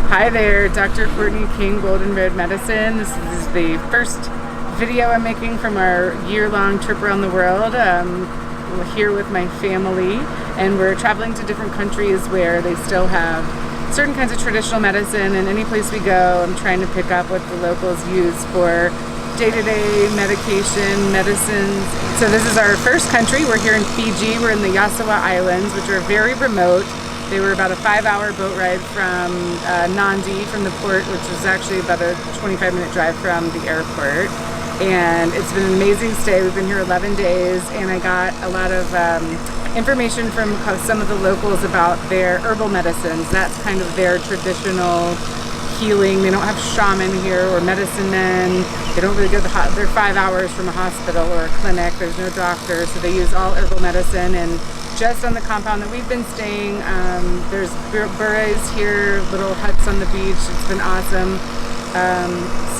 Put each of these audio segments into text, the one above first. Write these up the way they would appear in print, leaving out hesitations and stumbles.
Hi there, Dr. Courtney King, Golden Road Medicine. This is the first video I'm making from our year-long trip around the world. We're here with my family, and we're traveling to different countries where they still have certain kinds of traditional medicine, and any place we go, I'm trying to pick up what the locals use for day-to-day medication, medicines. So this is our first country. We're here in Fiji. We're in the Islands, which are very remote. They were about a 5-hour boat ride from Nandi, from the port, which is actually about a 25-minute drive from the airport. And it's been an amazing stay. We've been here 11 days, and I got a lot of information from some of the locals about their herbal medicines. That's kind of their traditional healing. They don't have shaman here or medicine men. They don't really go to they're 5 hours from a hospital or a clinic. There's no doctor, so they use all herbal medicine. And just on the compound that we've been staying, there's bures here, little huts on the beach. It's been awesome.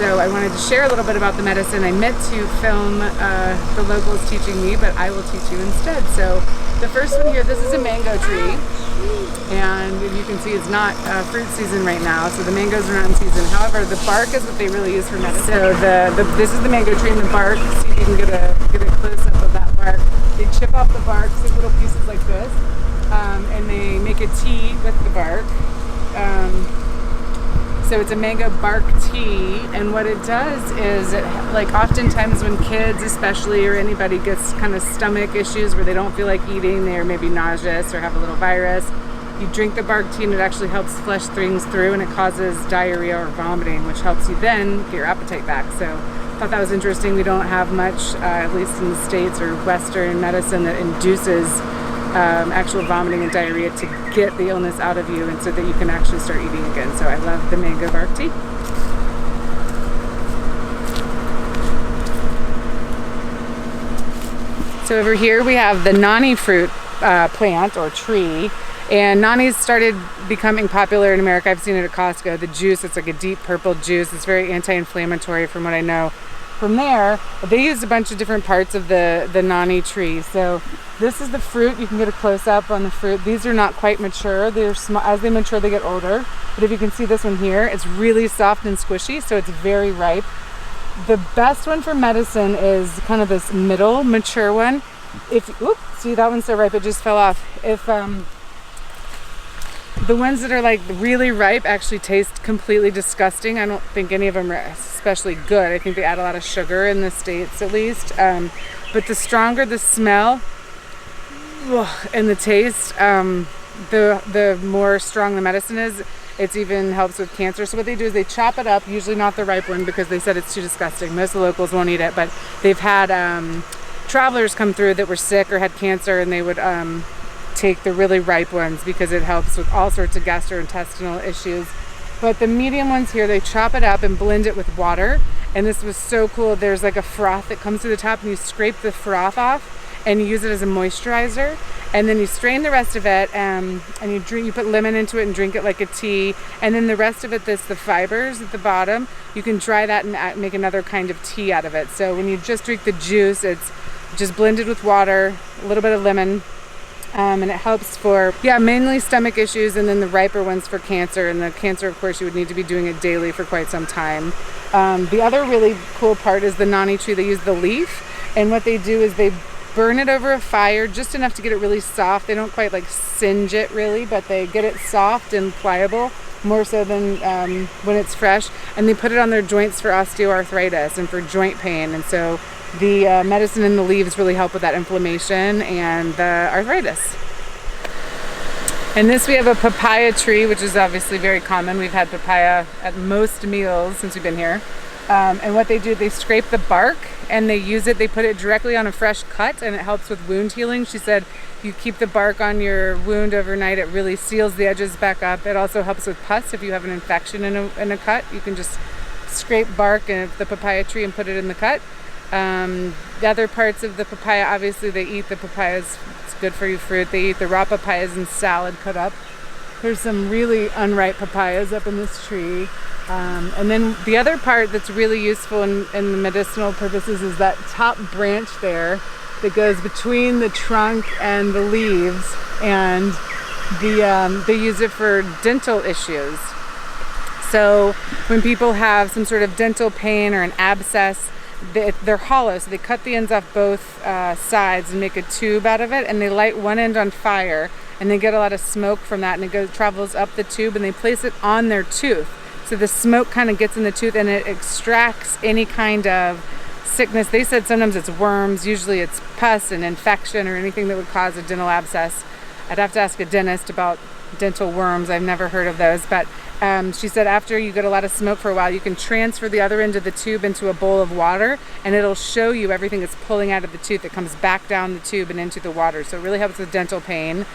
So I wanted to share a little bit about the medicine. I meant to film the locals teaching me, but I will teach you instead. So the first one here, this is a mango tree, and you can see it's not fruit season right now, so the mangoes are not in season. However, the bark is what they really use for medicine. So this is the mango tree, and the bark. See if you can get a close up of that bark. They chip off the bark, so little pieces like this, and they make a tea with the bark. So it's a mango bark tea, and what it does is, like oftentimes when kids especially, or anybody gets kind of stomach issues where they don't feel like eating, they're maybe nauseous or have a little virus, you drink the bark tea and it actually helps flush things through, and it causes diarrhea or vomiting, which helps you then get your appetite back. So I thought that was interesting. We don't have much, at least in the States or Western medicine, that induces actual vomiting and diarrhea to get the illness out of you, and so that you can actually start eating again. So I love the mango bark tea. So over here we have the nani fruit plant or tree, and nani's started becoming popular in America. I've seen it at Costco. The juice, it's like a deep purple juice. It's very anti-inflammatory from what I know. From there, they use a bunch of different parts of the nani tree. So this is the fruit. You can get a close-up on the fruit. These are not quite mature. They're small. As they mature, they get older. But if you can see this one here, it's really soft and squishy, so it's very ripe. The best one for medicine is kind of this middle, mature one. See, that one's so ripe, it just fell off. If the ones that are like really ripe actually taste completely disgusting. I don't think any of them are especially good. I think they add a lot of sugar in the States, at least. But the stronger the smell and the taste, the more strong the medicine is. It even helps with cancer. So what they do is they chop it up, usually not the ripe one because they said it's too disgusting. Most of the locals won't eat it, but they've had travelers come through that were sick or had cancer, and they would take the really ripe ones because it helps with all sorts of gastrointestinal issues. But the medium ones here, they chop it up and blend it with water. And this was so cool. There's like a froth that comes through the top, and you scrape the froth off and you use it as a moisturizer. And then you strain the rest of it, and you put lemon into it and drink it like a tea. And then the rest of it, the fibers at the bottom, you can dry that and make another kind of tea out of it. So when you just drink the juice, it's just blended with water, a little bit of lemon, and it helps for, mainly stomach issues, and then the riper ones for cancer. And the cancer, of course, you would need to be doing it daily for quite some time. The other really cool part is the nani tree. They use the leaf, and what they do is they burn it over a fire just enough to get it really soft. They don't quite like singe it really, but they get it soft and pliable, more so than when it's fresh. And they put it on their joints for osteoarthritis and for joint pain. And so the medicine in the leaves really help with that inflammation and the arthritis. And this, we have a papaya tree, which is obviously very common. We've had papaya at most meals since we've been here. And what they do, they scrape the bark and they use it, they put it directly on a fresh cut, and it helps with wound healing. She said if you keep the bark on your wound overnight, it really seals the edges back up. It also helps with pus. If you have an infection in a cut, you can just scrape bark and the papaya tree and put it in the cut. The other parts of the papaya, obviously they eat the papayas. It's good for you fruit. They eat the raw papayas in salad cut up. There's some really unripe papayas up in this tree. And then the other part that's really useful in the medicinal purposes is that top branch there that goes between the trunk and the leaves, and they use it for dental issues. So when people have some sort of dental pain or an abscess, they're hollow, so they cut the ends off both sides and make a tube out of it, and they light one end on fire, and they get a lot of smoke from that, and it travels up the tube, and they place it on their tooth. So the smoke kind of gets in the tooth, and it extracts any kind of sickness. They said sometimes it's worms, usually it's pus and infection or anything that would cause a dental abscess. I'd have to ask a dentist about dental worms. I've never heard of those, but she said after you get a lot of smoke for a while, you can transfer the other end of the tube into a bowl of water, and it'll show you everything that's pulling out of the tooth. It comes back down the tube and into the water, so it really helps with dental pain.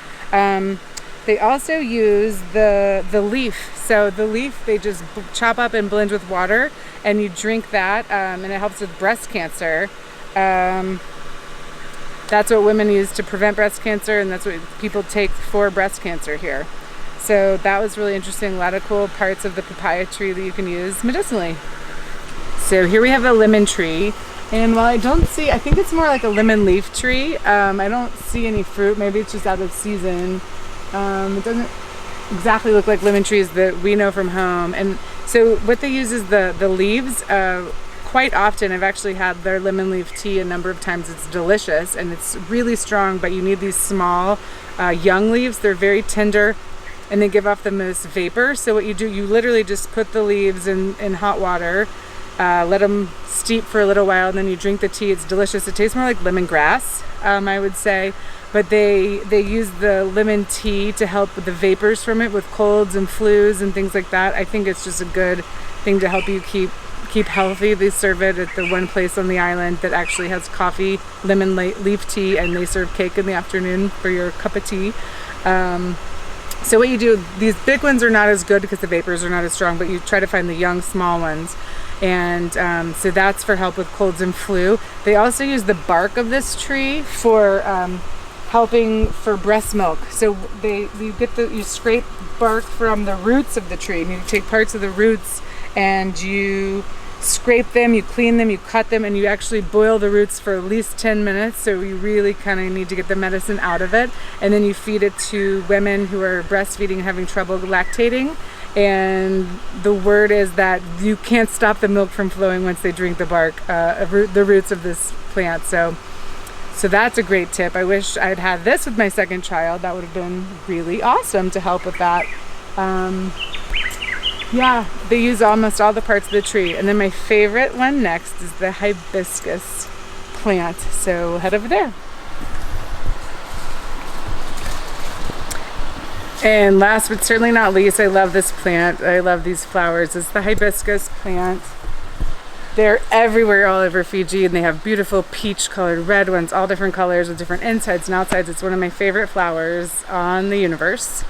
They also use the leaf. So the leaf, they just chop up and blend with water, and you drink that, and it helps with breast cancer. That's what women use to prevent breast cancer, and that's what people take for breast cancer here. So that was really interesting. A lot of cool parts of the papaya tree that you can use medicinally. So here we have a lemon tree, and while I don't see, I think it's more like a lemon leaf tree. I don't see any fruit. Maybe it's just out of season. It doesn't exactly look like lemon trees that we know from home. And so what they use is the leaves. Quite often I've actually had their lemon leaf tea a number of times. It's delicious and it's really strong, but you need these small young leaves. They're very tender and they give off the most vapor. So what you do, you literally just put the leaves in hot water, let them steep for a little while, and then you drink the tea. It's delicious. It tastes more like lemongrass, I would say. But they use the lemon tea to help with the vapors from it with colds and flus and things like that. I think it's just a good thing to help you keep healthy. They serve it at the one place on the island that actually has coffee, lemon leaf tea, and they serve cake in the afternoon for your cup of tea. So what you do, these big ones are not as good because the vapors are not as strong, but you try to find the young small ones. And so that's for help with colds and flu. They also use the bark of this tree for helping for breast milk. So you scrape bark from the roots of the tree, and you take parts of the roots and you scrape them, you clean them, you cut them, and you actually boil the roots for at least 10 minutes. So you really kind of need to get the medicine out of it, and then you feed it to women who are breastfeeding and having trouble lactating. And the word is that you can't stop the milk from flowing once they drink the bark, the roots of this plant. So that's a great tip. I wish I'd had this with my second child. That would have been really awesome to help with that. Yeah, they use almost all the parts of the tree. And then my favorite one next is the hibiscus plant. So we'll head over there. And last but certainly not least, I love this plant. I love these flowers. It's the hibiscus plant. They're everywhere all over Fiji, and they have beautiful peach colored red ones, all different colors with different insides and outsides. It's one of my favorite flowers on the universe.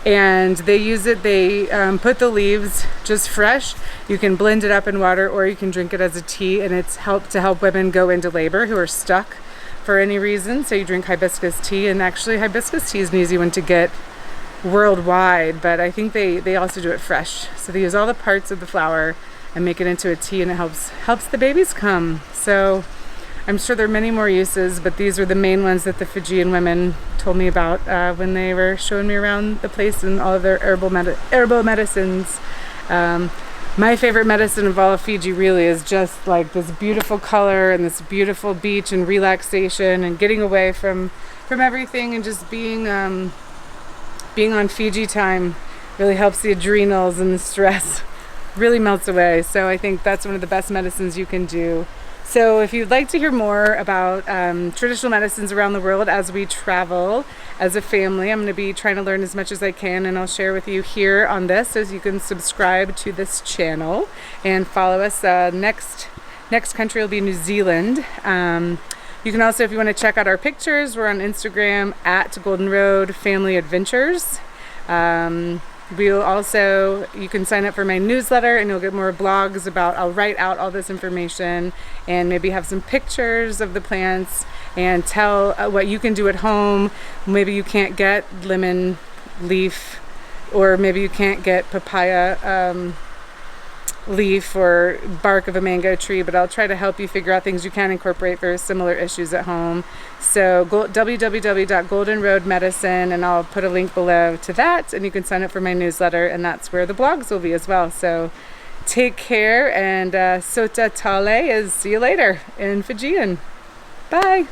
And they use it, they put the leaves just fresh. You can blend it up in water, or you can drink it as a tea, and it's helped to help women go into labor who are stuck for any reason. So you drink hibiscus tea, and actually hibiscus tea is an easy one to get worldwide, but I think they also do it fresh. So they use all the parts of the flower and make it into a tea, and it helps the babies come. So I'm sure there are many more uses, but these are the main ones that the Fijian women told me about when they were showing me around the place and all of their herbal medicines. My favorite medicine of all of Fiji really is just like this beautiful color and this beautiful beach and relaxation and getting away from everything, and just being on Fiji time really helps the adrenals, and the stress really melts away. So I think that's one of the best medicines you can do. So if you'd like to hear more about traditional medicines around the world as we travel as a family, I'm going to be trying to learn as much as I can, and I'll share with you here on this, so you can subscribe to this channel and follow us. Next country will be New Zealand. You can also, if you want to check out our pictures, we're on Instagram at Golden Road Family Adventures. We'll also, you can sign up for my newsletter, and you'll get more blogs I'll write out all this information and maybe have some pictures of the plants and tell what you can do at home. Maybe you can't get lemon leaf, or maybe you can't get papaya leaf or bark of a mango tree, but I'll try to help you figure out things you can incorporate for similar issues at home. So www.goldenroadmedicine, and I'll put a link below to that, and you can sign up for my newsletter, and that's where the blogs will be as well. So take care, and Sota Tale is see you later in Fijian. Bye.